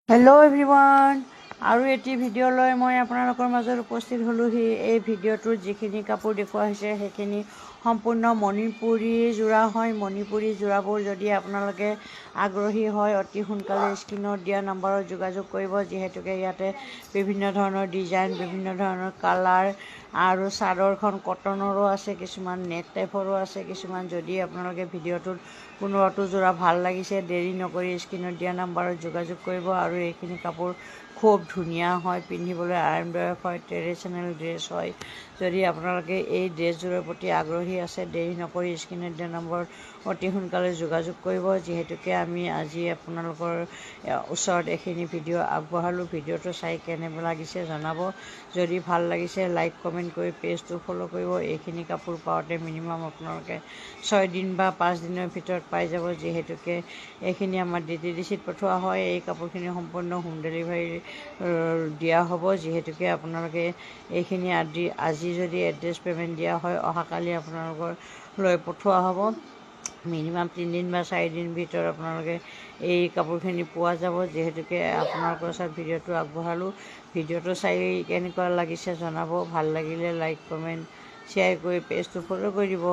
Hello' everyone, আৰু এটি video' লৈ মই আপোনালোকৰ মাজত উপস্থিত হ'লোহি। এই ভিডিঅ'টোত যিখিনি কাপোৰ দেখুওৱা হৈছে সেইখিনি সম্পূৰ্ণ মণিপুৰী যোৰা হয়। মণিপুৰী যোৰাবোৰ যদি আপোনালোকে আগ্ৰহী হয় অতি সোনকালে স্ক্ৰীণত দিয়া নম্বৰত যোগাযোগ কৰিব, যিহেতুকে ইয়াতে বিভিন্ন ধৰণৰ ডিজাইন, বিভিন্ন ধৰণৰ কালাৰ আৰু চাদৰখন কটনৰো আছে, কিছুমান নেট টাইপৰো আছে কিছুমান। যদি আপোনালোকে ভিডিঅ'টোত কোনোবাটো যোৰা ভাল লাগিছে, দেৰি নকৰি স্ক্ৰীণত দিয়া নম্বৰত যোগাযোগ কৰিব। আৰু এইখিনি কাপোৰ খুব ধুনীয়া হয়, পিন্ধিবলৈ আৰামদায়ক হয়, ট্ৰেডিশ্যনেল ড্ৰেছ হয়। যদি আপোনালোকে এই ড্ৰেছযোৰৰ প্ৰতি আগ্ৰহী আছে, দেৰি নকৰি স্ক্ৰীণত দিয়া নম্বৰত অতি সোনকালে যোগাযোগ কৰিব, যিহেতুকে আমি আজি আপোনালোকৰ ওচৰত এইখিনি ভিডিঅ' আগবঢ়ালোঁ। ভিডিঅ'টো চাই কেনে লাগিছে জনাব। যদি ভাল লাগিছে লাইক কমেণ্ট কৰি পেজটো ফ'ল' কৰিব। এইখিনি কাপোৰ পাওঁতে মিনিমাম আপোনালোকে 6 দিন বা 5 দিনৰ ভিতৰত পাই যাব, যিহেতুকে এইখিনি আমাৰ DTDCত পঠোৱা হয়। এই কাপোৰখিনি সম্পূৰ্ণ হোম ডেলিভাৰী দিয়া হ'ব, যিহেতুকে আপোনালোকে এইখিনি আজি যদি এড্ৰেছ পে'মেণ্ট দিয়া হয়, অহাকালি আপোনালোকৰ লৈ পঠোৱা হ'ব। মিনিমাম 3 দিন বা 4 দিন ভিতৰত আপোনালোকে এই কাপোৰখিনি পোৱা যাব, যিহেতুকে আপোনালোকৰ ওচৰত ভিডিঅ'টো আগবঢ়ালোঁ। ভিডিঅ'টো চাই কেনেকুৱা লাগিছে জনাব। ভাল লাগিলে লাইক কমেণ্ট শ্বেয়াৰ কৰি পেজটো ফ'ল' কৰি দিব।